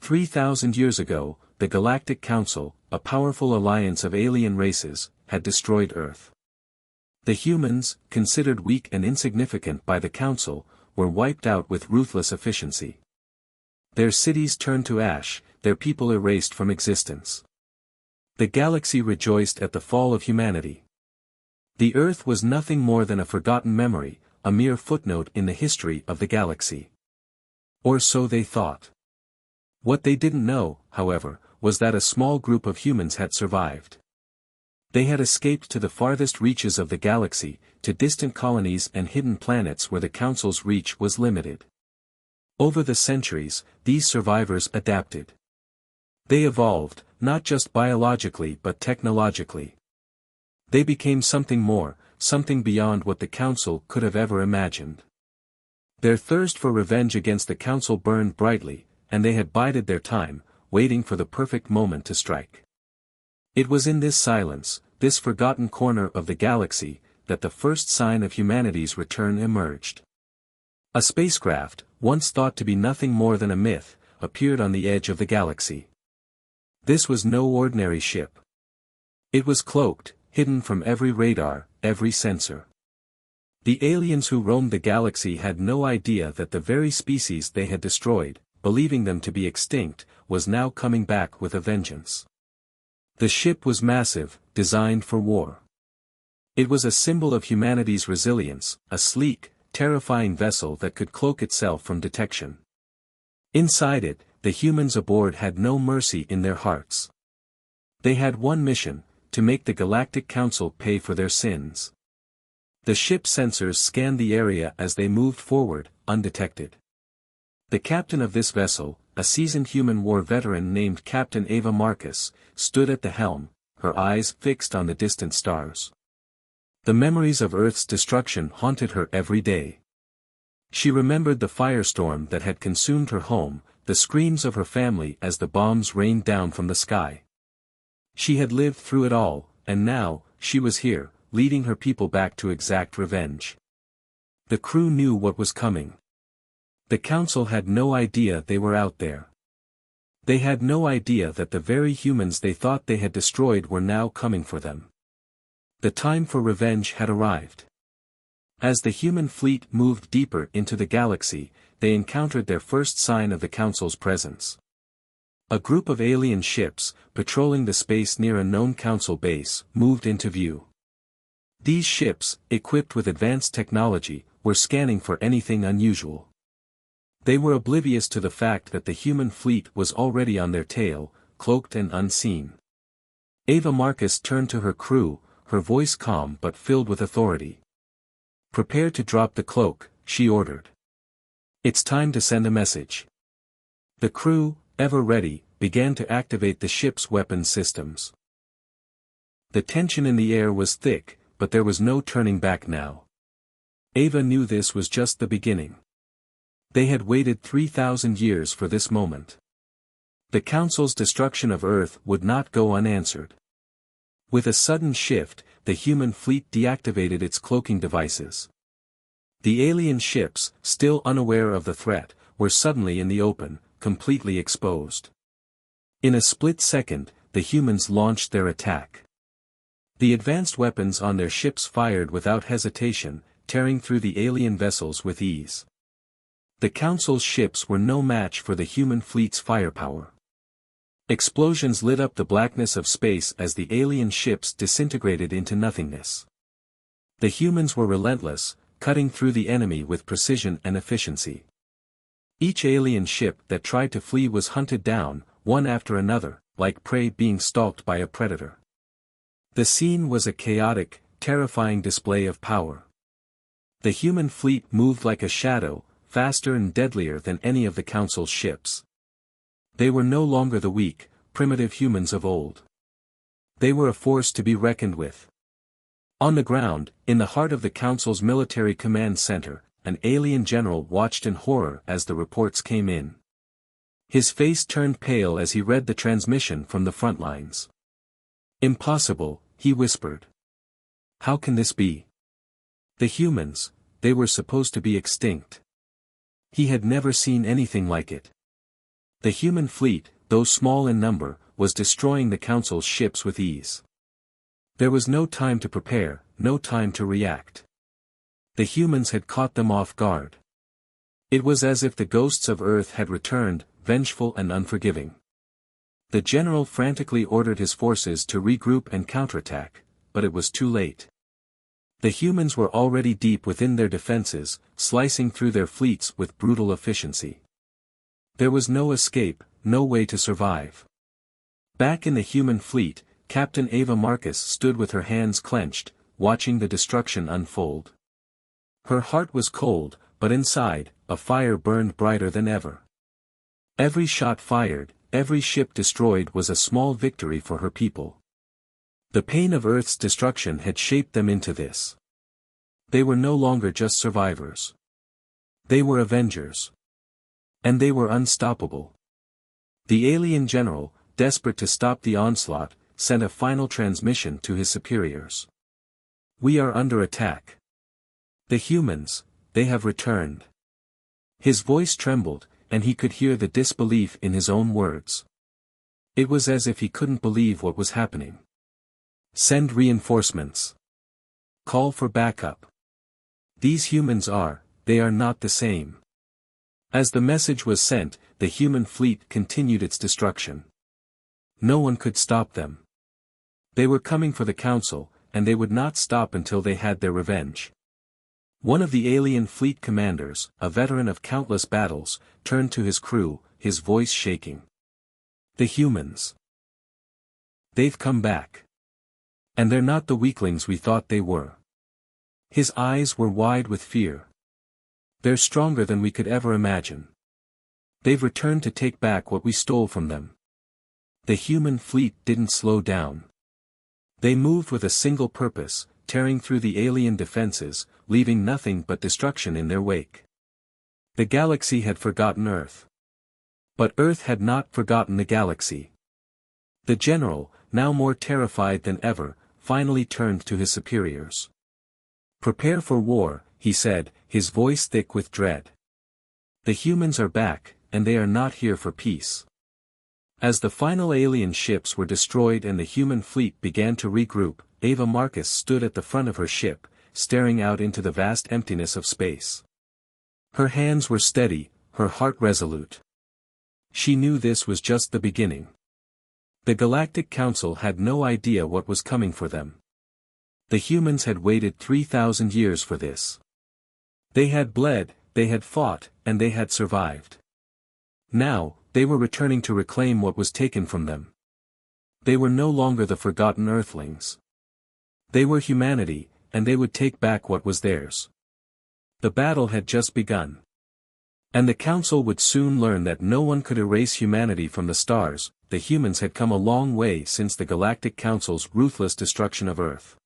3,000 years ago, the Galactic Council, a powerful alliance of alien races, had destroyed Earth. The humans, considered weak and insignificant by the Council, were wiped out with ruthless efficiency. Their cities turned to ash, their people erased from existence. The galaxy rejoiced at the fall of humanity. The Earth was nothing more than a forgotten memory, a mere footnote in the history of the galaxy. Or so they thought. What they didn't know, however, was that a small group of humans had survived. They had escaped to the farthest reaches of the galaxy, to distant colonies and hidden planets where the Council's reach was limited. Over the centuries, these survivors adapted. They evolved, not just biologically but technologically. They became something more, something beyond what the Council could have ever imagined. Their thirst for revenge against the Council burned brightly, and they had bided their time, waiting for the perfect moment to strike. It was in this silence, this forgotten corner of the galaxy, that the first sign of humanity's return emerged. A spacecraft, once thought to be nothing more than a myth, appeared on the edge of the galaxy. This was no ordinary ship. It was cloaked, hidden from every radar, every sensor. The aliens who roamed the galaxy had no idea that the very species they had destroyed, believing them to be extinct, was now coming back with a vengeance. The ship was massive, designed for war. It was a symbol of humanity's resilience, a sleek, terrifying vessel that could cloak itself from detection. Inside it, the humans aboard had no mercy in their hearts. They had one mission, to make the Galactic Council pay for their sins. The ship sensors scanned the area as they moved forward, undetected. The captain of this vessel, a seasoned human war veteran named Captain Ava Marcus, stood at the helm, her eyes fixed on the distant stars. The memories of Earth's destruction haunted her every day. She remembered the firestorm that had consumed her home, the screams of her family as the bombs rained down from the sky. She had lived through it all, and now, she was here, leading her people back to exact revenge. The crew knew what was coming. The Council had no idea they were out there. They had no idea that the very humans they thought they had destroyed were now coming for them. The time for revenge had arrived. As the human fleet moved deeper into the galaxy, they encountered their first sign of the Council's presence. A group of alien ships, patrolling the space near a known Council base, moved into view. These ships, equipped with advanced technology, were scanning for anything unusual. They were oblivious to the fact that the human fleet was already on their tail, cloaked and unseen. Ava Marcus turned to her crew, her voice calm but filled with authority. "Prepare to drop the cloak," she ordered. "It's time to send a message." The crew, ever ready, began to activate the ship's weapon systems. The tension in the air was thick, but there was no turning back now. Ava knew this was just the beginning. They had waited 3,000 years for this moment. The Council's destruction of Earth would not go unanswered. With a sudden shift, the human fleet deactivated its cloaking devices. The alien ships, still unaware of the threat, were suddenly in the open, completely exposed. In a split second, the humans launched their attack. The advanced weapons on their ships fired without hesitation, tearing through the alien vessels with ease. The Council's ships were no match for the human fleet's firepower. Explosions lit up the blackness of space as the alien ships disintegrated into nothingness. The humans were relentless, cutting through the enemy with precision and efficiency. Each alien ship that tried to flee was hunted down, one after another, like prey being stalked by a predator. The scene was a chaotic, terrifying display of power. The human fleet moved like a shadow, faster and deadlier than any of the Council's ships. They were no longer the weak, primitive humans of old. They were a force to be reckoned with. On the ground, in the heart of the Council's military command center, an alien general watched in horror as the reports came in. His face turned pale as he read the transmission from the front lines. "Impossible," he whispered. "How can this be? The humans, they were supposed to be extinct." He had never seen anything like it. The human fleet, though small in number, was destroying the Council's ships with ease. There was no time to prepare, no time to react. The humans had caught them off guard. It was as if the ghosts of Earth had returned, vengeful and unforgiving. The general frantically ordered his forces to regroup and counterattack, but it was too late. The humans were already deep within their defenses, slicing through their fleets with brutal efficiency. There was no escape, no way to survive. Back in the human fleet, Captain Ava Marcus stood with her hands clenched, watching the destruction unfold. Her heart was cold, but inside, a fire burned brighter than ever. Every shot fired, every ship destroyed was a small victory for her people. The pain of Earth's destruction had shaped them into this. They were no longer just survivors. They were avengers. And they were unstoppable. The alien general, desperate to stop the onslaught, sent a final transmission to his superiors. "We are under attack. The humans, they have returned." His voice trembled, and he could hear the disbelief in his own words. It was as if he couldn't believe what was happening. "Send reinforcements. Call for backup. These humans they are not the same." As the message was sent, the human fleet continued its destruction. No one could stop them. They were coming for the Council, and they would not stop until they had their revenge. One of the alien fleet commanders, a veteran of countless battles, turned to his crew, his voice shaking. "The humans. They've come back. And they're not the weaklings we thought they were." His eyes were wide with fear. "They're stronger than we could ever imagine. They've returned to take back what we stole from them." The human fleet didn't slow down. They moved with a single purpose, tearing through the alien defenses, leaving nothing but destruction in their wake. The galaxy had forgotten Earth. But Earth had not forgotten the galaxy. The general, now more terrified than ever, finally turned to his superiors. "Prepare for war," he said, his voice thick with dread. "The humans are back, and they are not here for peace." As the final alien ships were destroyed and the human fleet began to regroup, Ava Marcus stood at the front of her ship, staring out into the vast emptiness of space. Her hands were steady, her heart resolute. She knew this was just the beginning. The Galactic Council had no idea what was coming for them. The humans had waited 3,000 years for this. They had bled, they had fought, and they had survived. Now, they were returning to reclaim what was taken from them. They were no longer the forgotten Earthlings. They were humanity, and they would take back what was theirs. The battle had just begun. And the Council would soon learn that no one could erase humanity from the stars. The humans had come a long way since the Galactic Council's ruthless destruction of Earth.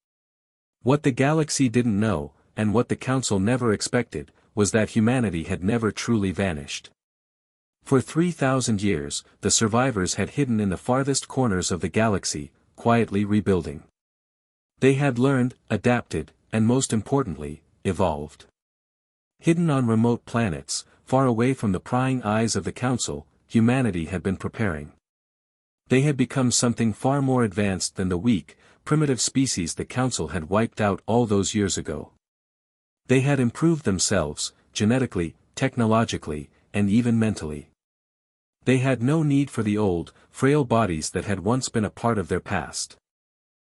What the galaxy didn't know, and what the Council never expected, was that humanity had never truly vanished. For 3,000 years, the survivors had hidden in the farthest corners of the galaxy, quietly rebuilding. They had learned, adapted, and most importantly, evolved. Hidden on remote planets, far away from the prying eyes of the Council, humanity had been preparing. They had become something far more advanced than the weak, primitive species the Council had wiped out all those years ago. They had improved themselves, genetically, technologically, and even mentally. They had no need for the old, frail bodies that had once been a part of their past.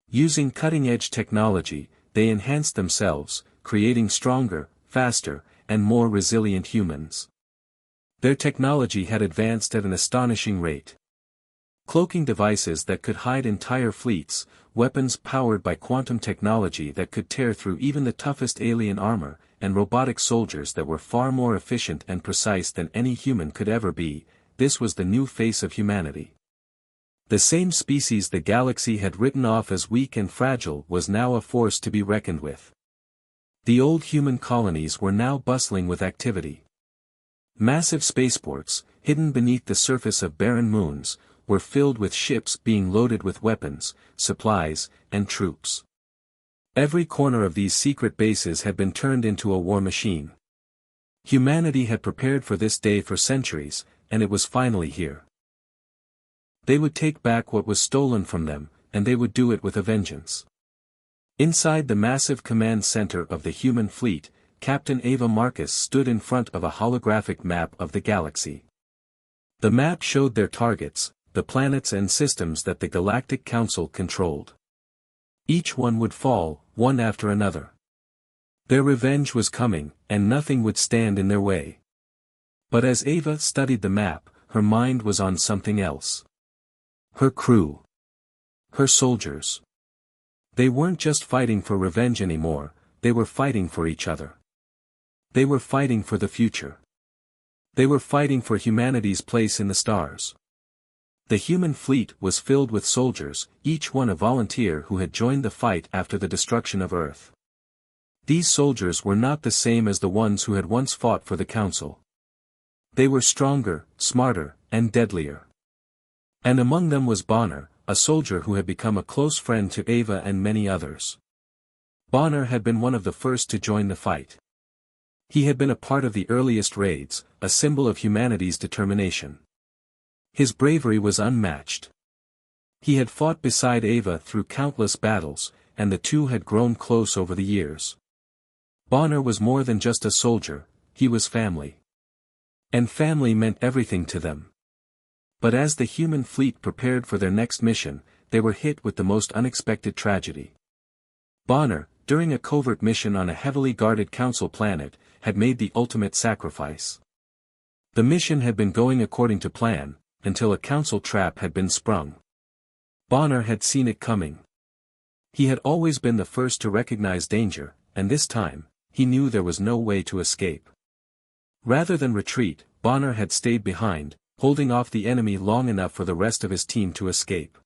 Using cutting-edge technology, they enhanced themselves, creating stronger, faster, and more resilient humans. Their technology had advanced at an astonishing rate. Cloaking devices that could hide entire fleets, weapons powered by quantum technology that could tear through even the toughest alien armor, and robotic soldiers that were far more efficient and precise than any human could ever be. This was the new face of humanity. The same species the galaxy had written off as weak and fragile was now a force to be reckoned with. The old human colonies were now bustling with activity. Massive spaceports, hidden beneath the surface of barren moons, were filled with ships being loaded with weapons, supplies, and troops. Every corner of these secret bases had been turned into a war machine. Humanity had prepared for this day for centuries, and it was finally here. They would take back what was stolen from them, and they would do it with a vengeance. Inside the massive command center of the human fleet, Captain Ava Marcus stood in front of a holographic map of the galaxy. The map showed their targets, the planets and systems that the Galactic Council controlled. Each one would fall, one after another. Their revenge was coming, and nothing would stand in their way. But as Ava studied the map, her mind was on something else. Her crew. Her soldiers. They weren't just fighting for revenge anymore, they were fighting for each other. They were fighting for the future. They were fighting for humanity's place in the stars. The human fleet was filled with soldiers, each one a volunteer who had joined the fight after the destruction of Earth. These soldiers were not the same as the ones who had once fought for the Council. They were stronger, smarter, and deadlier. And among them was Bonner, a soldier who had become a close friend to Ava and many others. Bonner had been one of the first to join the fight. He had been a part of the earliest raids, a symbol of humanity's determination. His bravery was unmatched. He had fought beside Ava through countless battles, and the two had grown close over the years. Bonner was more than just a soldier, he was family. And family meant everything to them. But as the human fleet prepared for their next mission, they were hit with the most unexpected tragedy. Bonner, during a covert mission on a heavily guarded Council planet, had made the ultimate sacrifice. The mission had been going according to plan, until a Council trap had been sprung. Bonner had seen it coming. He had always been the first to recognize danger, and this time, he knew there was no way to escape. Rather than retreat, Bonner had stayed behind, holding off the enemy long enough for the rest of his team to escape.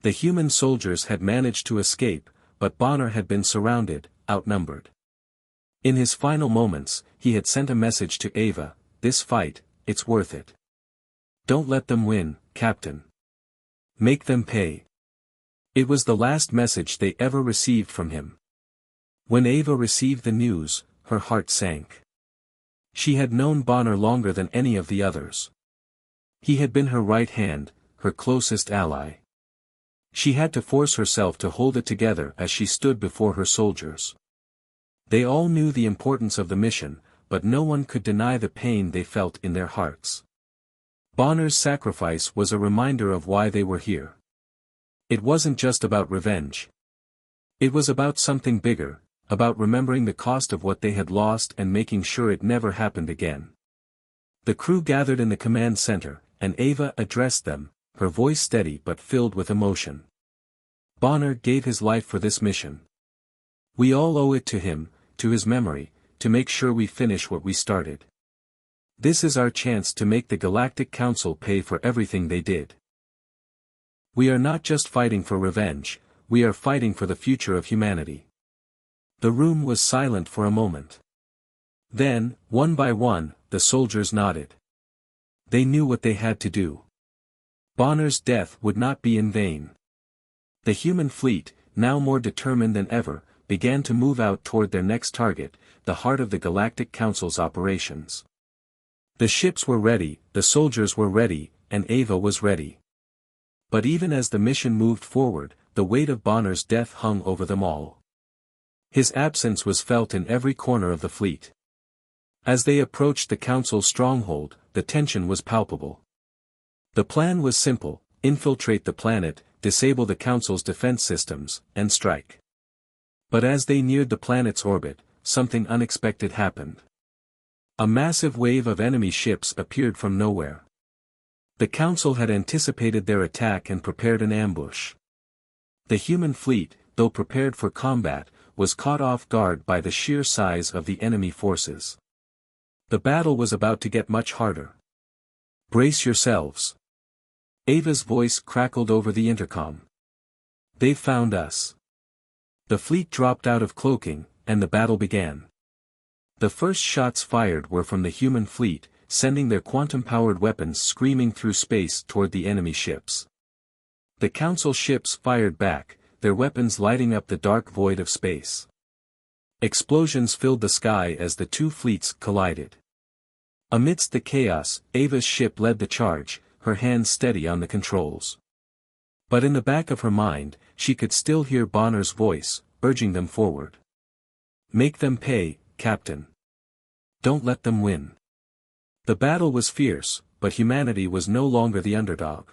The human soldiers had managed to escape, but Bonner had been surrounded, outnumbered. In his final moments, he had sent a message to Ava, "This fight, it's worth it. Don't let them win, Captain. Make them pay." It was the last message they ever received from him. When Ava received the news, her heart sank. She had known Bonner longer than any of the others. He had been her right hand, her closest ally. She had to force herself to hold it together as she stood before her soldiers. They all knew the importance of the mission, but no one could deny the pain they felt in their hearts. Bonner's sacrifice was a reminder of why they were here. It wasn't just about revenge. It was about something bigger, about remembering the cost of what they had lost and making sure it never happened again. The crew gathered in the command center, and Ava addressed them, her voice steady but filled with emotion. Bonner gave his life for this mission. We all owe it to him, to his memory, to make sure we finish what we started. This is our chance to make the Galactic Council pay for everything they did. We are not just fighting for revenge, we are fighting for the future of humanity. The room was silent for a moment. Then, one by one, the soldiers nodded. They knew what they had to do. Bonner's death would not be in vain. The human fleet, now more determined than ever, began to move out toward their next target, the heart of the Galactic Council's operations. The ships were ready, the soldiers were ready, and Ava was ready. But even as the mission moved forward, the weight of Bonner's death hung over them all. His absence was felt in every corner of the fleet. As they approached the Council's stronghold, the tension was palpable. The plan was simple: infiltrate the planet, disable the Council's defense systems, and strike. But as they neared the planet's orbit, something unexpected happened. A massive wave of enemy ships appeared from nowhere. The Council had anticipated their attack and prepared an ambush. The human fleet, though prepared for combat, was caught off guard by the sheer size of the enemy forces. The battle was about to get much harder. Brace yourselves. Ava's voice crackled over the intercom. They've found us. The fleet dropped out of cloaking, and the battle began. The first shots fired were from the human fleet, sending their quantum-powered weapons screaming through space toward the enemy ships. The Council ships fired back, their weapons lighting up the dark void of space. Explosions filled the sky as the two fleets collided. Amidst the chaos, Ava's ship led the charge, her hands steady on the controls. But in the back of her mind, she could still hear Bonner's voice, urging them forward. "Make them pay, Captain. Don't let them win." The battle was fierce, but humanity was no longer the underdog.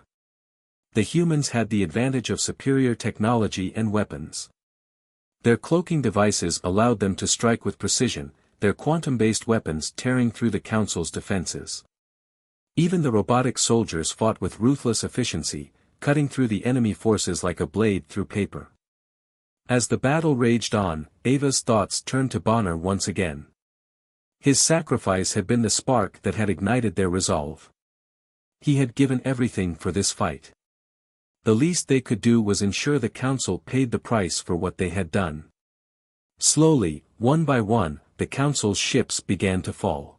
The humans had the advantage of superior technology and weapons. Their cloaking devices allowed them to strike with precision, their quantum-based weapons tearing through the Council's defenses. Even the robotic soldiers fought with ruthless efficiency, cutting through the enemy forces like a blade through paper. As the battle raged on, Ava's thoughts turned to Bonner once again. His sacrifice had been the spark that had ignited their resolve. He had given everything for this fight. The least they could do was ensure the Council paid the price for what they had done. Slowly, one by one, the Council's ships began to fall.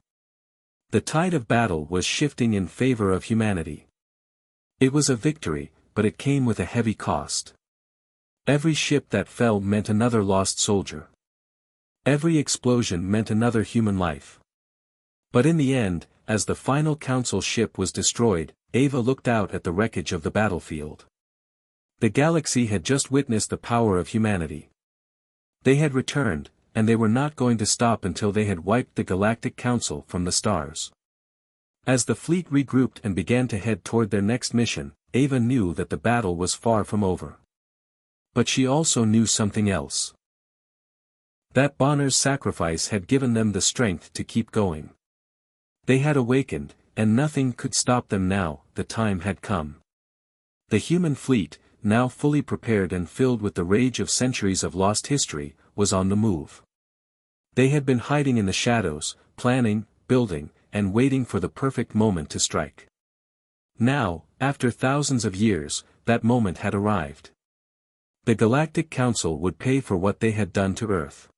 The tide of battle was shifting in favor of humanity. It was a victory, but it came with a heavy cost. Every ship that fell meant another lost soldier. Every explosion meant another human life. But in the end, as the final Council ship was destroyed, Ava looked out at the wreckage of the battlefield. The galaxy had just witnessed the power of humanity. They had returned, and they were not going to stop until they had wiped the Galactic Council from the stars. As the fleet regrouped and began to head toward their next mission, Ava knew that the battle was far from over. But she also knew something else. That Bonner's sacrifice had given them the strength to keep going. They had awakened, and nothing could stop them now. The time had come. The human fleet, now fully prepared and filled with the rage of centuries of lost history, was on the move. They had been hiding in the shadows, planning, building, and waiting for the perfect moment to strike. Now, after thousands of years, that moment had arrived. The Galactic Council would pay for what they had done to Earth.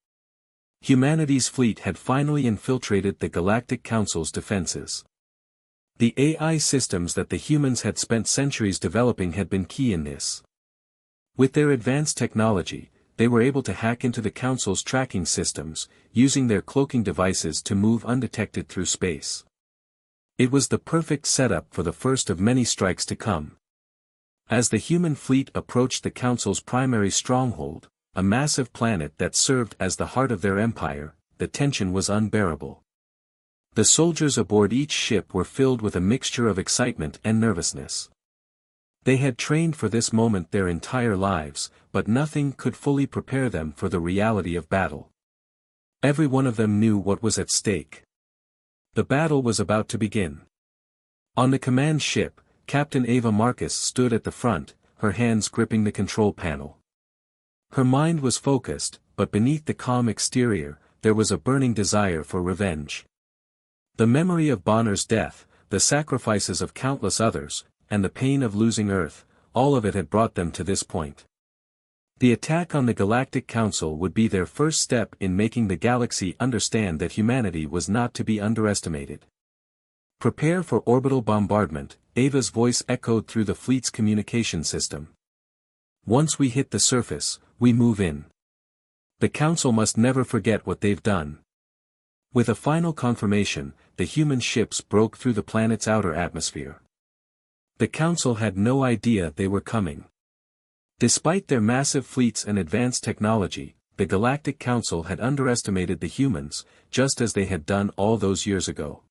Humanity's fleet had finally infiltrated the Galactic Council's defenses. The AI systems that the humans had spent centuries developing had been key in this. With their advanced technology, they were able to hack into the Council's tracking systems, using their cloaking devices to move undetected through space. It was the perfect setup for the first of many strikes to come. As the human fleet approached the Council's primary stronghold, a massive planet that served as the heart of their empire, the tension was unbearable. The soldiers aboard each ship were filled with a mixture of excitement and nervousness. They had trained for this moment their entire lives, but nothing could fully prepare them for the reality of battle. Every one of them knew what was at stake. The battle was about to begin. On the command ship, Captain Ava Marcus stood at the front, her hands gripping the control panel. Her mind was focused, but beneath the calm exterior, there was a burning desire for revenge. The memory of Bonner's death, the sacrifices of countless others, and the pain of losing Earth, all of it had brought them to this point. The attack on the Galactic Council would be their first step in making the galaxy understand that humanity was not to be underestimated. "Prepare for orbital bombardment," Ava's voice echoed through the fleet's communication system. "Once we hit the surface, we move in. The Council must never forget what they've done." With a final confirmation, the human ships broke through the planet's outer atmosphere. The Council had no idea they were coming. Despite their massive fleets and advanced technology, the Galactic Council had underestimated the humans, just as they had done all those years ago.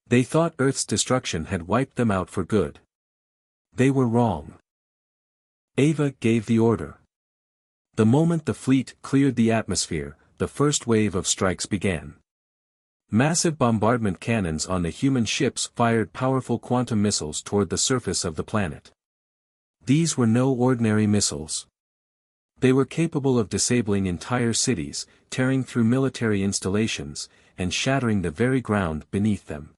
They thought Earth's destruction had wiped them out for good. They were wrong. Ava gave the order. The moment the fleet cleared the atmosphere, the first wave of strikes began. Massive bombardment cannons on the human ships fired powerful quantum missiles toward the surface of the planet. These were no ordinary missiles. They were capable of disabling entire cities, tearing through military installations, and shattering the very ground beneath them.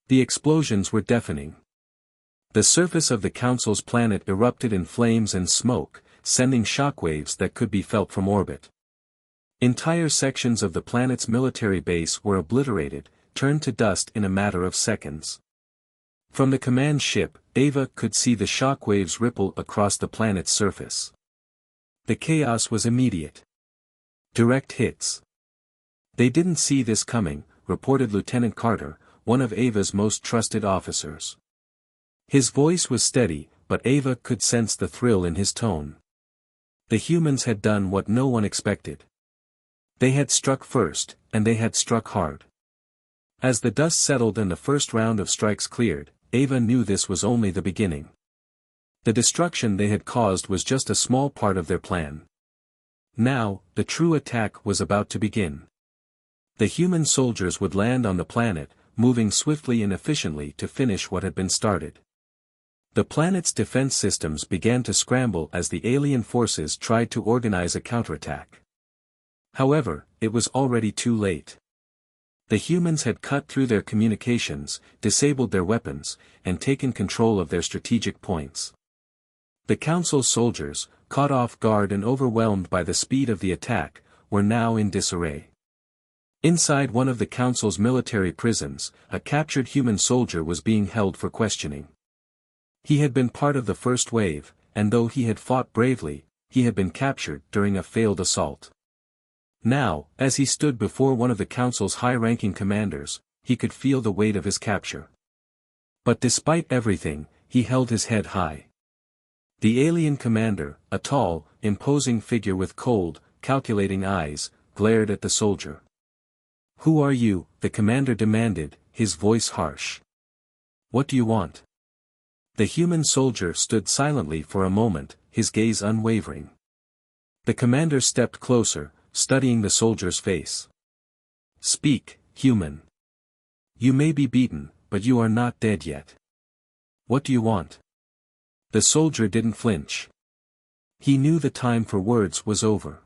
The explosions were deafening. The surface of the Council's planet erupted in flames and smoke, sending shockwaves that could be felt from orbit. Entire sections of the planet's military base were obliterated, turned to dust in a matter of seconds. From the command ship, Ava could see the shockwaves ripple across the planet's surface. The chaos was immediate. Direct hits. "They didn't see this coming," reported Lieutenant Carter, one of Ava's most trusted officers. His voice was steady, but Ava could sense the thrill in his tone. The humans had done what no one expected. They had struck first, and they had struck hard. As the dust settled and the first round of strikes cleared, Ava knew this was only the beginning. The destruction they had caused was just a small part of their plan. Now, the true attack was about to begin. The human soldiers would land on the planet, moving swiftly and efficiently to finish what had been started. The planet's defense systems began to scramble as the alien forces tried to organize a counterattack. However, it was already too late. The humans had cut through their communications, disabled their weapons, and taken control of their strategic points. The Council's soldiers, caught off guard and overwhelmed by the speed of the attack, were now in disarray. Inside one of the Council's military prisons, a captured human soldier was being held for questioning. He had been part of the first wave, and though he had fought bravely, he had been captured during a failed assault. Now, as he stood before one of the Council's high-ranking commanders, he could feel the weight of his capture. But despite everything, he held his head high. The alien commander, a tall, imposing figure with cold, calculating eyes, glared at the soldier. "Who are you?" the commander demanded, his voice harsh. "What do you want?" The human soldier stood silently for a moment, his gaze unwavering. The commander stepped closer, studying the soldier's face. "Speak, human. You may be beaten, but you are not dead yet. What do you want?" The soldier didn't flinch. He knew the time for words was over.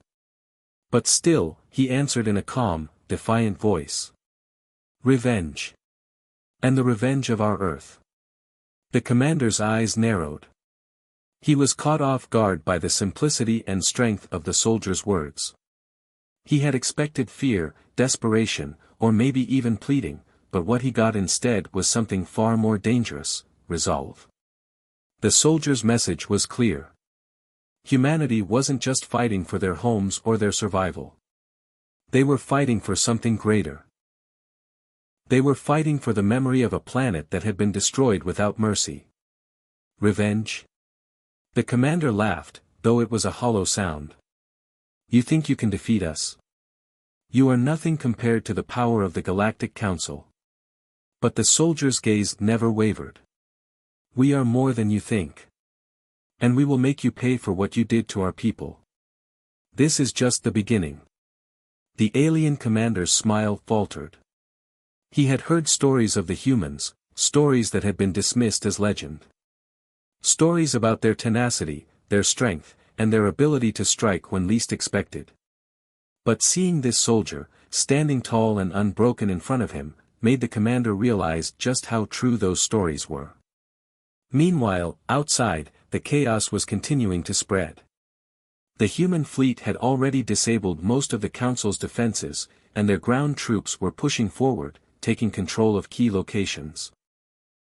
But still, he answered in a calm, defiant voice. "Revenge. And the revenge of our Earth." The commander's eyes narrowed. He was caught off guard by the simplicity and strength of the soldier's words. He had expected fear, desperation, or maybe even pleading, but what he got instead was something far more dangerous: resolve. The soldier's message was clear. Humanity wasn't just fighting for their homes or their survival. They were fighting for something greater. They were fighting for the memory of a planet that had been destroyed without mercy. Revenge? The commander laughed, though it was a hollow sound. "You think you can defeat us? You are nothing compared to the power of the Galactic Council." But the soldier's gaze never wavered. "We are more than you think. And we will make you pay for what you did to our people. This is just the beginning." The alien commander's smile faltered. He had heard stories of the humans, stories that had been dismissed as legend. Stories about their tenacity, their strength, and their ability to strike when least expected. But seeing this soldier, standing tall and unbroken in front of him, made the commander realize just how true those stories were. Meanwhile, outside, the chaos was continuing to spread. The human fleet had already disabled most of the Council's defenses, and their ground troops were pushing forward, taking control of key locations.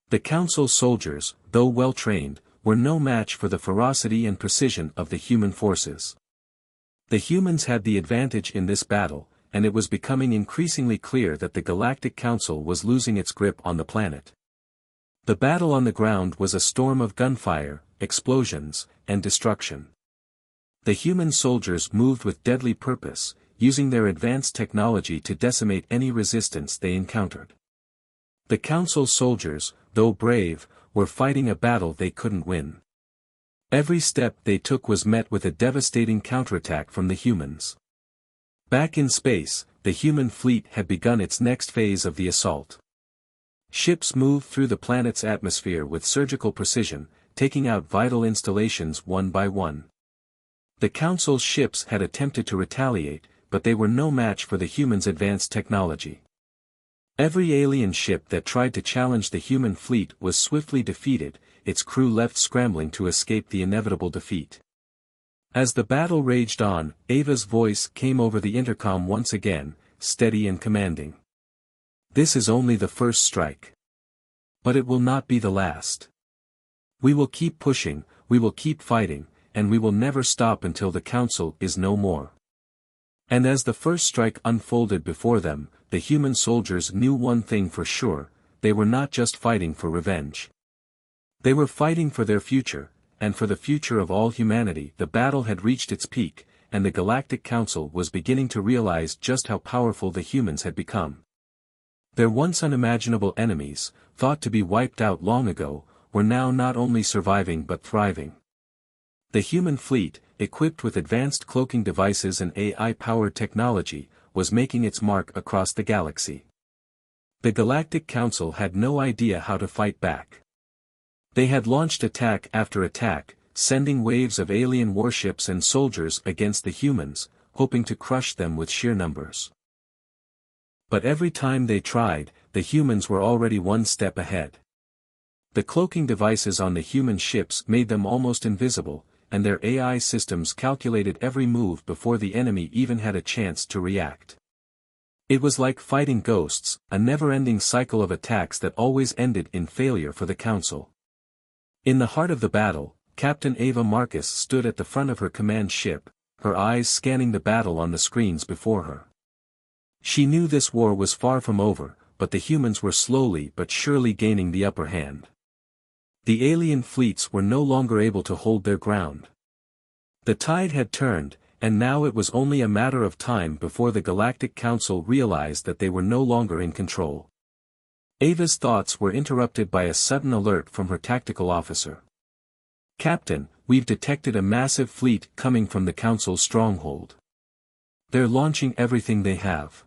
The Council's soldiers, though well-trained, were no match for the ferocity and precision of the human forces. The humans had the advantage in this battle, and it was becoming increasingly clear that the Galactic Council was losing its grip on the planet. The battle on the ground was a storm of gunfire, explosions, and destruction. The human soldiers moved with deadly purpose, using their advanced technology to decimate any resistance they encountered. The Council's soldiers, though brave, were fighting a battle they couldn't win. Every step they took was met with a devastating counterattack from the humans. Back in space, the human fleet had begun its next phase of the assault. Ships moved through the planet's atmosphere with surgical precision, taking out vital installations one by one. The Council's ships had attempted to retaliate, but they were no match for the humans' advanced technology. Every alien ship that tried to challenge the human fleet was swiftly defeated, its crew left scrambling to escape the inevitable defeat. As the battle raged on, Ava's voice came over the intercom once again, steady and commanding. "This is only the first strike. But it will not be the last. We will keep pushing, we will keep fighting, and we will never stop until the Council is no more." And as the first strike unfolded before them, the human soldiers knew one thing for sure: they were not just fighting for revenge. They were fighting for their future, and for the future of all humanity. The battle had reached its peak, and the Galactic Council was beginning to realize just how powerful the humans had become. Their once unimaginable enemies, thought to be wiped out long ago, were now not only surviving but thriving. The human fleet, equipped with advanced cloaking devices and AI-powered technology, was making its mark across the galaxy. The Galactic Council had no idea how to fight back. They had launched attack after attack, sending waves of alien warships and soldiers against the humans, hoping to crush them with sheer numbers. But every time they tried, the humans were already one step ahead. The cloaking devices on the human ships made them almost invisible, and their AI systems calculated every move before the enemy even had a chance to react. It was like fighting ghosts, a never-ending cycle of attacks that always ended in failure for the Council. In the heart of the battle, Captain Ava Marcus stood at the front of her command ship, her eyes scanning the battle on the screens before her. She knew this war was far from over, but the humans were slowly but surely gaining the upper hand. The alien fleets were no longer able to hold their ground. The tide had turned, and now it was only a matter of time before the Galactic Council realized that they were no longer in control. Ava's thoughts were interrupted by a sudden alert from her tactical officer. "Captain, we've detected a massive fleet coming from the Council's stronghold. They're launching everything they have."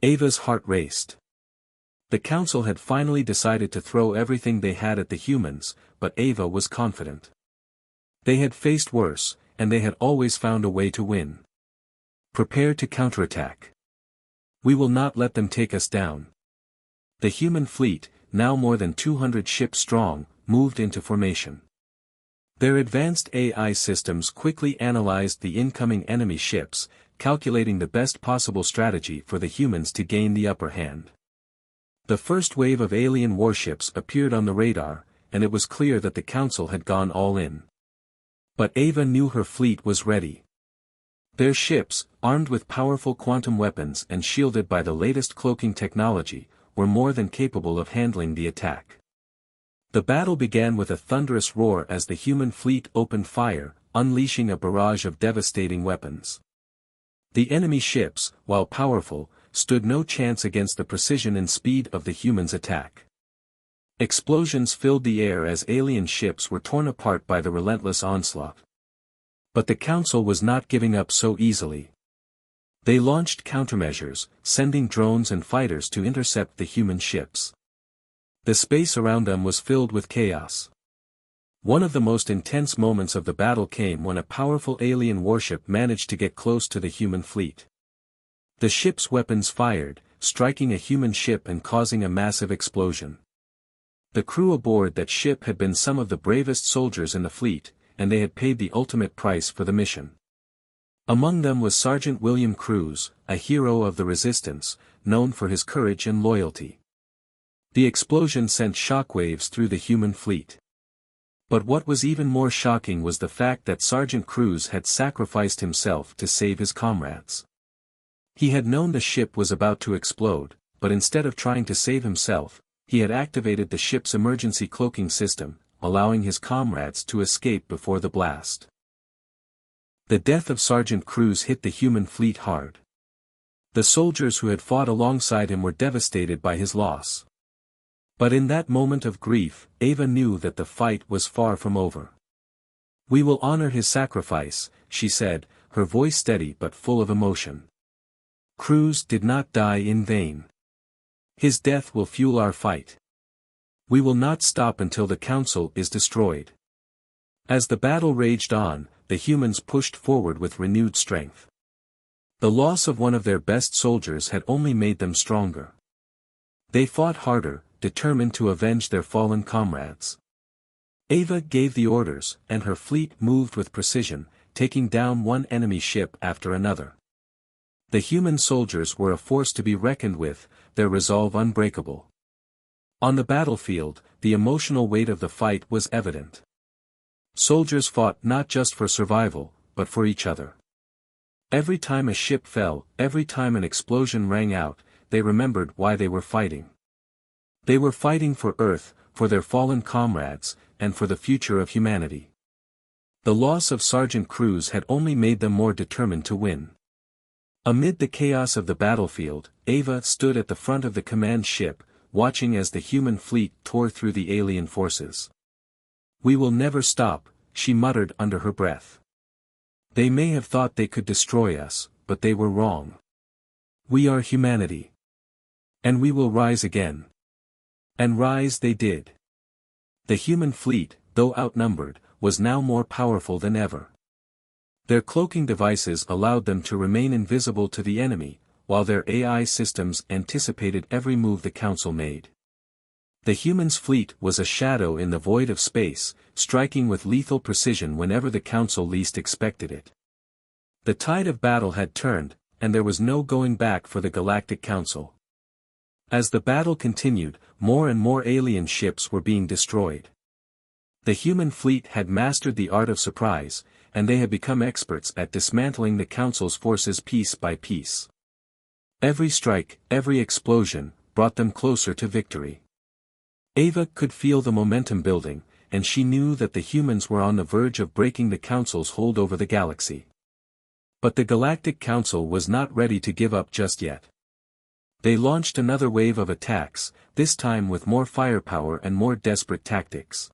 Ava's heart raced. The Council had finally decided to throw everything they had at the humans, but Ava was confident. They had faced worse, and they had always found a way to win. "Prepare to counterattack. We will not let them take us down." The human fleet, now more than 200 ships strong, moved into formation. Their advanced AI systems quickly analyzed the incoming enemy ships, calculating the best possible strategy for the humans to gain the upper hand. The first wave of alien warships appeared on the radar, and it was clear that the Council had gone all in. But Ava knew her fleet was ready. Their ships, armed with powerful quantum weapons and shielded by the latest cloaking technology, were more than capable of handling the attack. The battle began with a thunderous roar as the human fleet opened fire, unleashing a barrage of devastating weapons. The enemy ships, while powerful, stood no chance against the precision and speed of the humans' attack. Explosions filled the air as alien ships were torn apart by the relentless onslaught. But the Council was not giving up so easily. They launched countermeasures, sending drones and fighters to intercept the human ships. The space around them was filled with chaos. One of the most intense moments of the battle came when a powerful alien warship managed to get close to the human fleet. The ship's weapons fired, striking a human ship and causing a massive explosion. The crew aboard that ship had been some of the bravest soldiers in the fleet, and they had paid the ultimate price for the mission. Among them was Sergeant William Cruz, a hero of the Resistance, known for his courage and loyalty. The explosion sent shockwaves through the human fleet. But what was even more shocking was the fact that Sergeant Cruz had sacrificed himself to save his comrades. He had known the ship was about to explode, but instead of trying to save himself, he had activated the ship's emergency cloaking system, allowing his comrades to escape before the blast. The death of Sergeant Cruz hit the human fleet hard. The soldiers who had fought alongside him were devastated by his loss. But in that moment of grief, Ava knew that the fight was far from over. "We will honor his sacrifice," she said, her voice steady but full of emotion. "Cruz did not die in vain. His death will fuel our fight. We will not stop until the Council is destroyed." As the battle raged on, the humans pushed forward with renewed strength. The loss of one of their best soldiers had only made them stronger. They fought harder, determined to avenge their fallen comrades. Ava gave the orders, and her fleet moved with precision, taking down one enemy ship after another. The human soldiers were a force to be reckoned with, their resolve unbreakable. On the battlefield, the emotional weight of the fight was evident. Soldiers fought not just for survival, but for each other. Every time a ship fell, every time an explosion rang out, they remembered why they were fighting. They were fighting for Earth, for their fallen comrades, and for the future of humanity. The loss of Sergeant Cruz had only made them more determined to win. Amid the chaos of the battlefield, Ava stood at the front of the command ship, watching as the human fleet tore through the alien forces. "We will never stop," she muttered under her breath. "They may have thought they could destroy us, but they were wrong. We are humanity. And we will rise again." And rise they did. The human fleet, though outnumbered, was now more powerful than ever. Their cloaking devices allowed them to remain invisible to the enemy, while their AI systems anticipated every move the Council made. The humans' fleet was a shadow in the void of space, striking with lethal precision whenever the Council least expected it. The tide of battle had turned, and there was no going back for the Galactic Council. As the battle continued, more and more alien ships were being destroyed. The human fleet had mastered the art of surprise, and they had become experts at dismantling the Council's forces piece by piece. Every strike, every explosion, brought them closer to victory. Ava could feel the momentum building, and she knew that the humans were on the verge of breaking the Council's hold over the galaxy. But the Galactic Council was not ready to give up just yet. They launched another wave of attacks, this time with more firepower and more desperate tactics.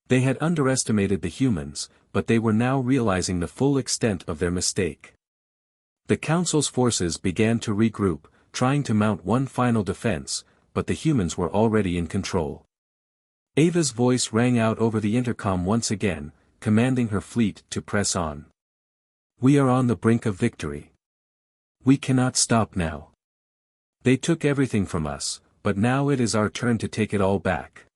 They had underestimated the humans, but they were now realizing the full extent of their mistake. The Council's forces began to regroup, trying to mount one final defense, but the humans were already in control. Ava's voice rang out over the intercom once again, commanding her fleet to press on. "We are on the brink of victory. We cannot stop now. They took everything from us, but now it is our turn to take it all back."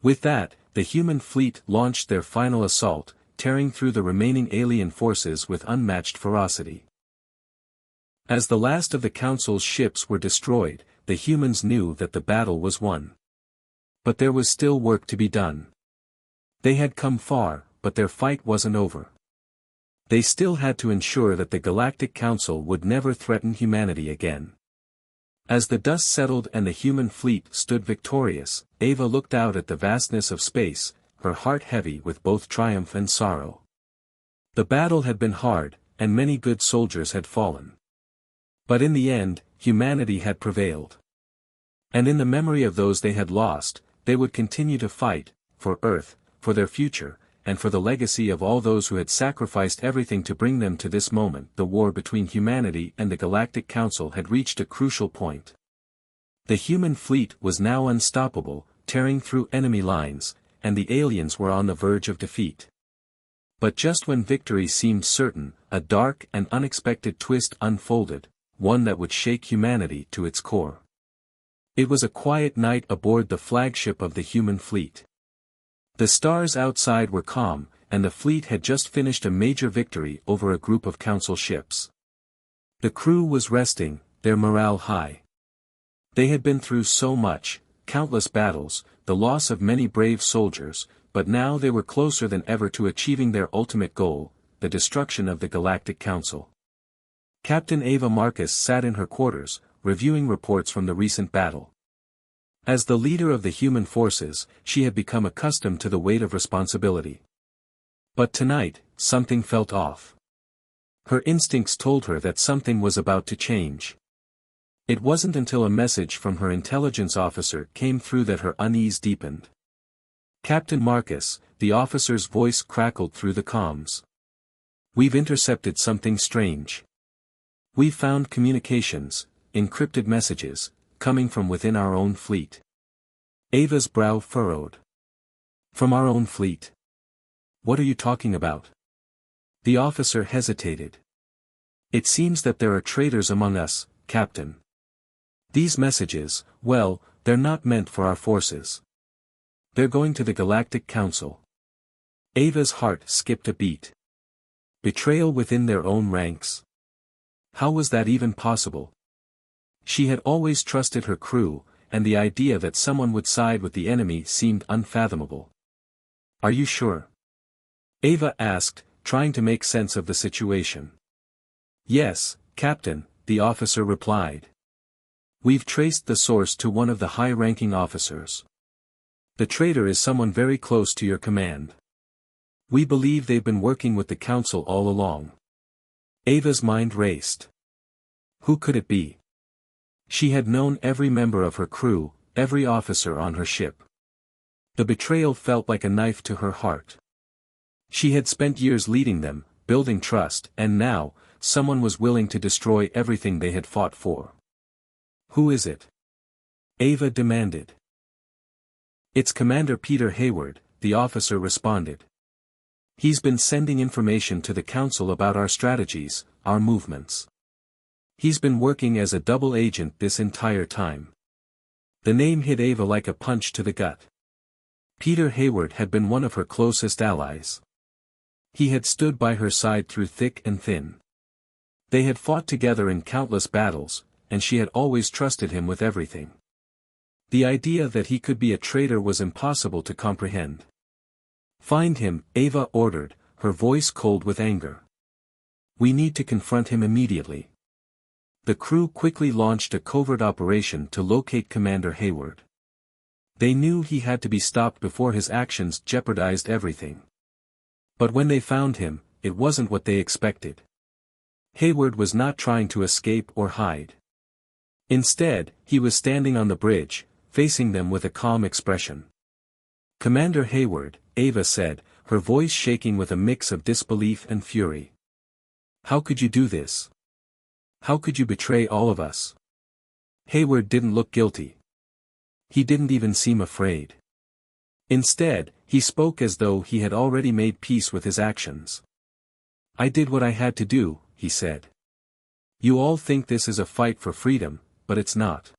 With that, the human fleet launched their final assault, tearing through the remaining alien forces with unmatched ferocity. As the last of the Council's ships were destroyed, the humans knew that the battle was won. But there was still work to be done. They had come far, but their fight wasn't over. They still had to ensure that the Galactic Council would never threaten humanity again. As the dust settled and the human fleet stood victorious, Ava looked out at the vastness of space, her heart heavy with both triumph and sorrow. The battle had been hard, and many good soldiers had fallen. But in the end, humanity had prevailed. And in the memory of those they had lost, they would continue to fight, for Earth, for their future, and for the legacy of all those who had sacrificed everything to bring them to this moment. The war between humanity and the Galactic Council had reached a crucial point. The human fleet was now unstoppable, tearing through enemy lines, and the aliens were on the verge of defeat. But just when victory seemed certain, a dark and unexpected twist unfolded, one that would shake humanity to its core. It was a quiet night aboard the flagship of the human fleet. The stars outside were calm, and the fleet had just finished a major victory over a group of Council ships. The crew was resting, their morale high. They had been through so much, countless battles, the loss of many brave soldiers, but now they were closer than ever to achieving their ultimate goal, the destruction of the Galactic Council. Captain Ava Marcus sat in her quarters, reviewing reports from the recent battle. As the leader of the human forces, she had become accustomed to the weight of responsibility. But tonight, something felt off. Her instincts told her that something was about to change. It wasn't until a message from her intelligence officer came through that her unease deepened. "Captain Marcus," the officer's voice crackled through the comms. "We've intercepted something strange. We've found communications, encrypted messages, coming from within our own fleet." Ava's brow furrowed. "From our own fleet? What are you talking about?" The officer hesitated. "It seems that there are traitors among us, Captain. These messages, well, they're not meant for our forces. They're going to the Galactic Council." Ava's heart skipped a beat. Betrayal within their own ranks? How was that even possible? She had always trusted her crew, and the idea that someone would side with the enemy seemed unfathomable. "Are you sure?" Ava asked, trying to make sense of the situation. "Yes, Captain," the officer replied. We've traced the source to one of the high-ranking officers. The traitor is someone very close to your command. We believe they've been working with the Council all along. Ava's mind raced. Who could it be? She had known every member of her crew, every officer on her ship. The betrayal felt like a knife to her heart. She had spent years leading them, building trust, and now, someone was willing to destroy everything they had fought for. Who is it? Ava demanded. It's Commander Peter Hayward, the officer responded. He's been sending information to the Council about our strategies, our movements. He's been working as a double agent this entire time. The name hit Ava like a punch to the gut. Peter Hayward had been one of her closest allies. He had stood by her side through thick and thin. They had fought together in countless battles, and she had always trusted him with everything. The idea that he could be a traitor was impossible to comprehend. Find him, Ava ordered, her voice cold with anger. We need to confront him immediately. The crew quickly launched a covert operation to locate Commander Hayward. They knew he had to be stopped before his actions jeopardized everything. But when they found him, it wasn't what they expected. Hayward was not trying to escape or hide. Instead, he was standing on the bridge, facing them with a calm expression. Commander Hayward, Ava said, her voice shaking with a mix of disbelief and fury. How could you do this? How could you betray all of us? Hayward didn't look guilty. He didn't even seem afraid. Instead, he spoke as though he had already made peace with his actions. I did what I had to do, he said. You all think this is a fight for freedom, but it's not.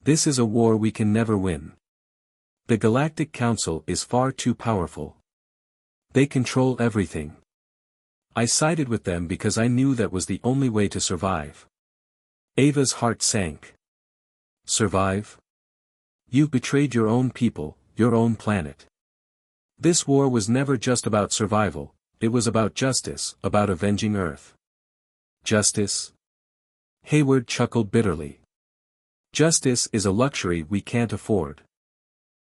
This is a war we can never win. The Galactic Council is far too powerful. They control everything. I sided with them because I knew that was the only way to survive. Ava's heart sank. Survive? You've betrayed your own people, your own planet. This war was never just about survival, it was about justice, about avenging Earth. Justice? Hayward chuckled bitterly. Justice is a luxury we can't afford.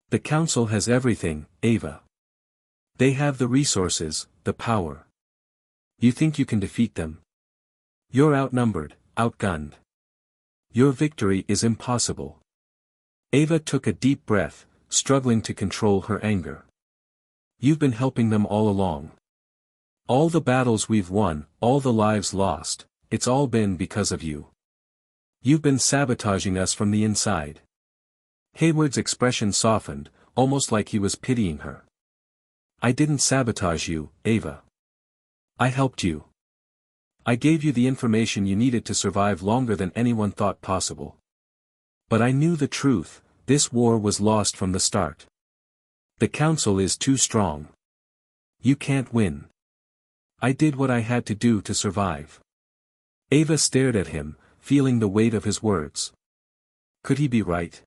The Council has everything, Ava. They have the resources, the power. You think you can defeat them? You're outnumbered, outgunned. Your victory is impossible. Ava took a deep breath, struggling to control her anger. You've been helping them all along. All the battles we've won, all the lives lost, it's all been because of you. You've been sabotaging us from the inside. Hayward's expression softened, almost like he was pitying her. I didn't sabotage you, Ava. I helped you. I gave you the information you needed to survive longer than anyone thought possible. But I knew the truth, this war was lost from the start. The Council is too strong. You can't win. I did what I had to do to survive. Ava stared at him, feeling the weight of his words. Could he be right?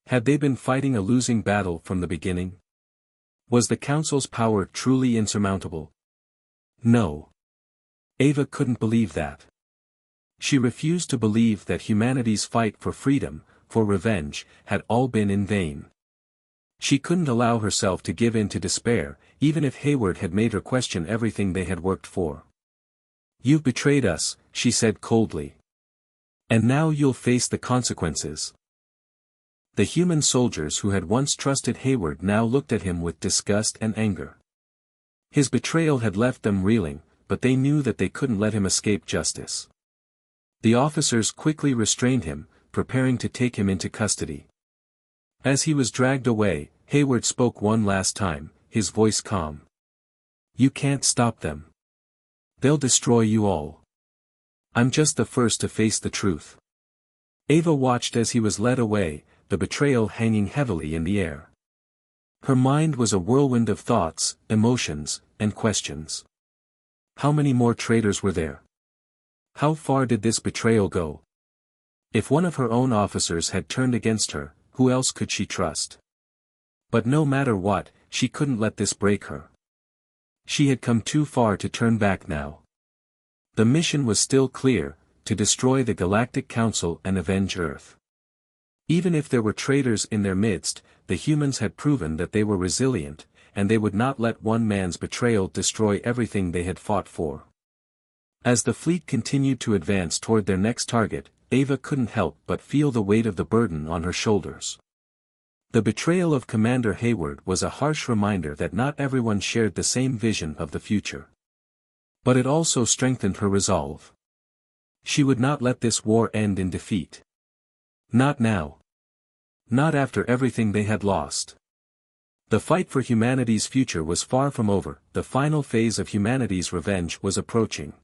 Had they been fighting a losing battle from the beginning? Was the Council's power truly insurmountable? No. Ava couldn't believe that. She refused to believe that humanity's fight for freedom, for revenge, had all been in vain. She couldn't allow herself to give in to despair, even if Hayward had made her question everything they had worked for. You've betrayed us, she said coldly. And now you'll face the consequences. The human soldiers who had once trusted Hayward now looked at him with disgust and anger. His betrayal had left them reeling, but they knew that they couldn't let him escape justice. The officers quickly restrained him, preparing to take him into custody. As he was dragged away, Hayward spoke one last time, his voice calm. You can't stop them. They'll destroy you all. I'm just the first to face the truth. Ava watched as he was led away, the betrayal hanging heavily in the air. Her mind was a whirlwind of thoughts, emotions, and questions. How many more traitors were there? How far did this betrayal go? If one of her own officers had turned against her, who else could she trust? But no matter what, she couldn't let this break her. She had come too far to turn back now. The mission was still clear, to destroy the Galactic Council and avenge Earth. Even if there were traitors in their midst, the humans had proven that they were resilient, and they would not let one man's betrayal destroy everything they had fought for. As the fleet continued to advance toward their next target, Ava couldn't help but feel the weight of the burden on her shoulders. The betrayal of Commander Hayward was a harsh reminder that not everyone shared the same vision of the future. But it also strengthened her resolve. She would not let this war end in defeat. Not now. Not after everything they had lost. The fight for humanity's future was far from over, the final phase of humanity's revenge was approaching.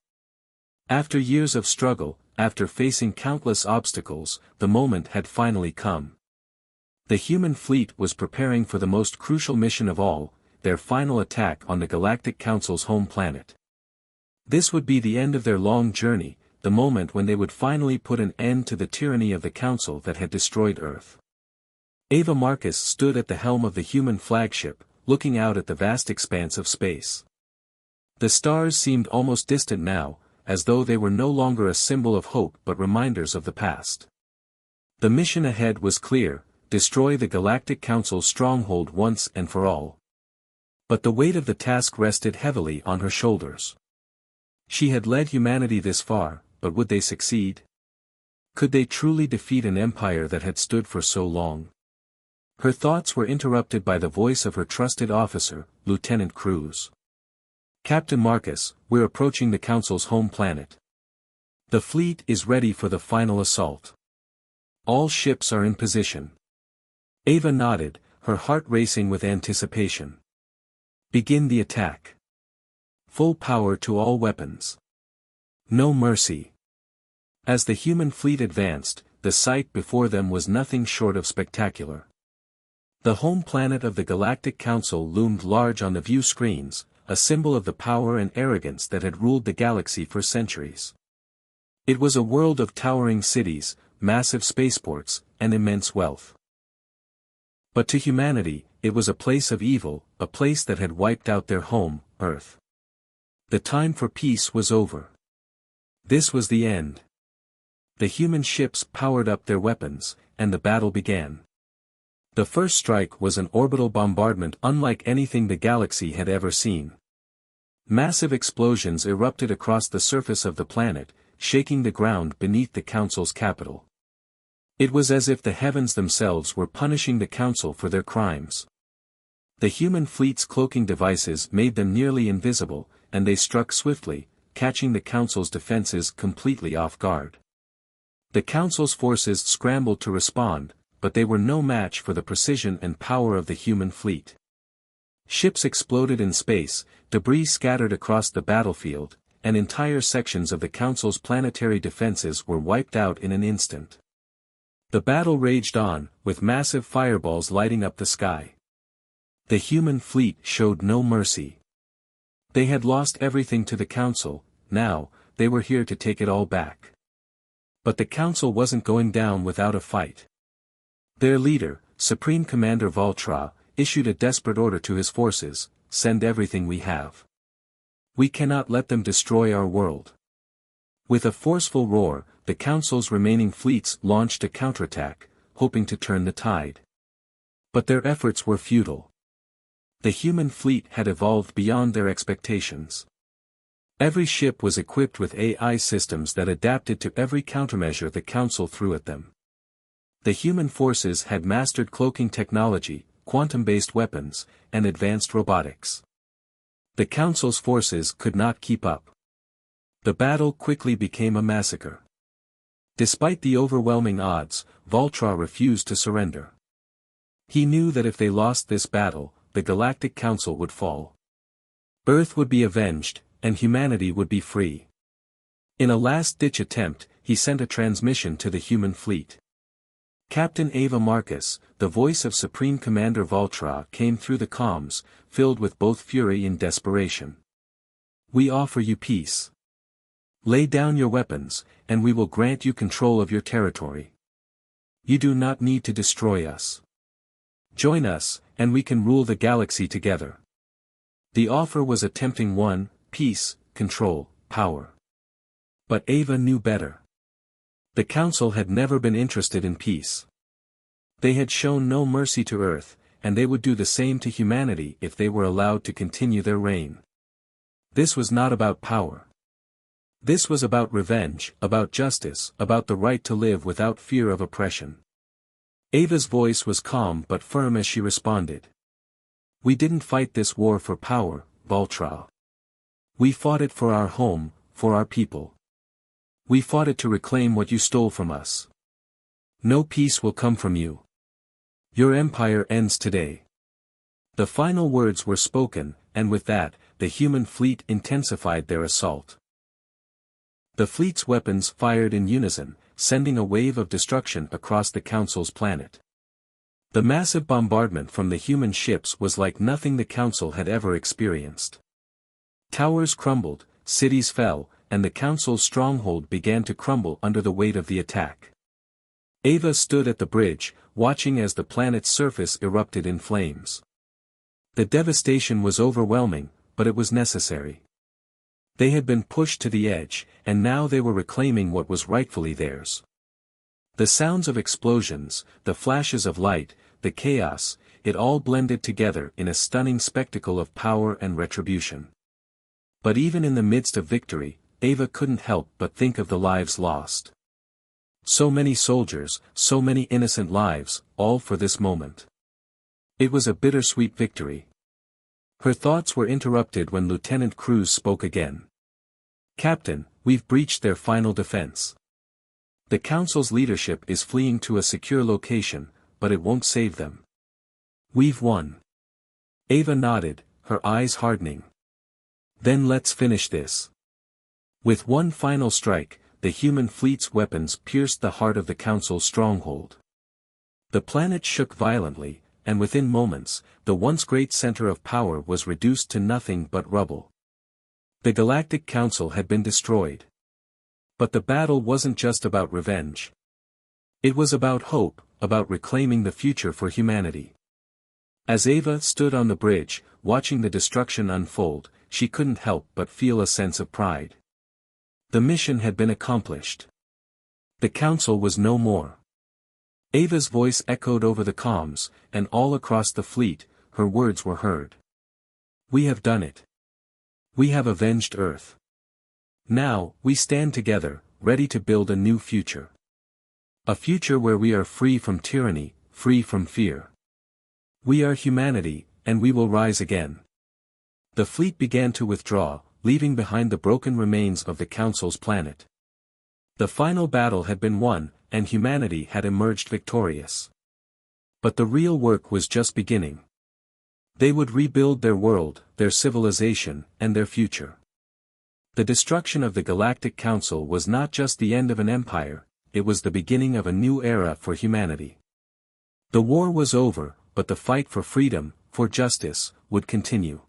After years of struggle, after facing countless obstacles, the moment had finally come. The human fleet was preparing for the most crucial mission of all, their final attack on the Galactic Council's home planet. This would be the end of their long journey, the moment when they would finally put an end to the tyranny of the Council that had destroyed Earth. Ava Marcus stood at the helm of the human flagship, looking out at the vast expanse of space. The stars seemed almost distant now, as though they were no longer a symbol of hope but reminders of the past. The mission ahead was clear: destroy the Galactic Council's stronghold once and for all. But the weight of the task rested heavily on her shoulders. She had led humanity this far, but would they succeed? Could they truly defeat an empire that had stood for so long? Her thoughts were interrupted by the voice of her trusted officer, Lieutenant Cruz. "Captain Marcus, we're approaching the Council's home planet. The fleet is ready for the final assault. All ships are in position." Ava nodded, her heart racing with anticipation. "Begin the attack. Full power to all weapons. No mercy." As the human fleet advanced, the sight before them was nothing short of spectacular. The home planet of the Galactic Council loomed large on the view screens, a symbol of the power and arrogance that had ruled the galaxy for centuries. It was a world of towering cities, massive spaceports, and immense wealth. But to humanity, it was a place of evil, a place that had wiped out their home, Earth. The time for peace was over. This was the end. The human ships powered up their weapons, and the battle began. The first strike was an orbital bombardment unlike anything the galaxy had ever seen. Massive explosions erupted across the surface of the planet, shaking the ground beneath the Council's capital. It was as if the heavens themselves were punishing the Council for their crimes. The human fleet's cloaking devices made them nearly invisible, and they struck swiftly, catching the Council's defenses completely off guard. The Council's forces scrambled to respond, but they were no match for the precision and power of the human fleet. Ships exploded in space, debris scattered across the battlefield, and entire sections of the Council's planetary defenses were wiped out in an instant. The battle raged on, with massive fireballs lighting up the sky. The human fleet showed no mercy. They had lost everything to the Council, now, they were here to take it all back. But the Council wasn't going down without a fight. Their leader, Supreme Commander Valtra, issued a desperate order to his forces: send everything we have. We cannot let them destroy our world. With a forceful roar, the Council's remaining fleets launched a counterattack, hoping to turn the tide. But their efforts were futile. The human fleet had evolved beyond their expectations. Every ship was equipped with AI systems that adapted to every countermeasure the Council threw at them. The human forces had mastered cloaking technology, quantum-based weapons, and advanced robotics. The Council's forces could not keep up. The battle quickly became a massacre. Despite the overwhelming odds, Valtra refused to surrender. He knew that if they lost this battle, the Galactic Council would fall. Earth would be avenged, and humanity would be free. In a last-ditch attempt, he sent a transmission to the human fleet. Captain Ava Marcus, the voice of Supreme Commander Valtra, came through the comms, filled with both fury and desperation. "We offer you peace. Lay down your weapons, and we will grant you control of your territory. You do not need to destroy us. Join us, and we can rule the galaxy together." The offer was a tempting one: peace, control, power. But Ava knew better. The Council had never been interested in peace. They had shown no mercy to Earth, and they would do the same to humanity if they were allowed to continue their reign. This was not about power. This was about revenge, about justice, about the right to live without fear of oppression. Ava's voice was calm but firm as she responded. We didn't fight this war for power, Voltral. We fought it for our home, for our people. We fought it to reclaim what you stole from us. No peace will come from you. Your empire ends today. The final words were spoken, and with that, the human fleet intensified their assault. The fleet's weapons fired in unison, sending a wave of destruction across the Council's planet. The massive bombardment from the human ships was like nothing the Council had ever experienced. Towers crumbled, cities fell, and the Council's stronghold began to crumble under the weight of the attack. Ava stood at the bridge, watching as the planet's surface erupted in flames. The devastation was overwhelming, but it was necessary. They had been pushed to the edge, and now they were reclaiming what was rightfully theirs. The sounds of explosions, the flashes of light, the chaos, it all blended together in a stunning spectacle of power and retribution. But even in the midst of victory, Ava couldn't help but think of the lives lost. So many soldiers, so many innocent lives, all for this moment. It was a bittersweet victory. Her thoughts were interrupted when Lieutenant Cruz spoke again. Captain, we've breached their final defense. The Council's leadership is fleeing to a secure location, but it won't save them. We've won. Ava nodded, her eyes hardening. Then let's finish this. With one final strike, the human fleet's weapons pierced the heart of the Council's stronghold. The planet shook violently, and within moments, the once great center of power was reduced to nothing but rubble. The Galactic Council had been destroyed. But the battle wasn't just about revenge. It was about hope, about reclaiming the future for humanity. As Ava stood on the bridge, watching the destruction unfold, she couldn't help but feel a sense of pride. The mission had been accomplished. The Council was no more. Ava's voice echoed over the comms, and all across the fleet, her words were heard. We have done it. We have avenged Earth. Now, we stand together, ready to build a new future. A future where we are free from tyranny, free from fear. We are humanity, and we will rise again. The fleet began to withdraw, leaving behind the broken remains of the Council's planet. The final battle had been won, and humanity had emerged victorious. But the real work was just beginning. They would rebuild their world, their civilization, and their future. The destruction of the Galactic Council was not just the end of an empire, it was the beginning of a new era for humanity. The war was over, but the fight for freedom, for justice, would continue.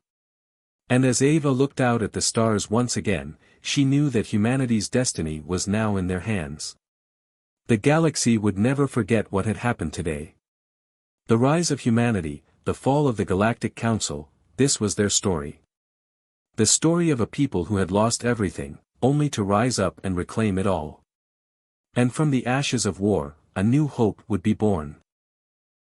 And as Ava looked out at the stars once again, she knew that humanity's destiny was now in their hands. The galaxy would never forget what had happened today. The rise of humanity, the fall of the Galactic Council, this was their story. The story of a people who had lost everything, only to rise up and reclaim it all. And from the ashes of war, a new hope would be born.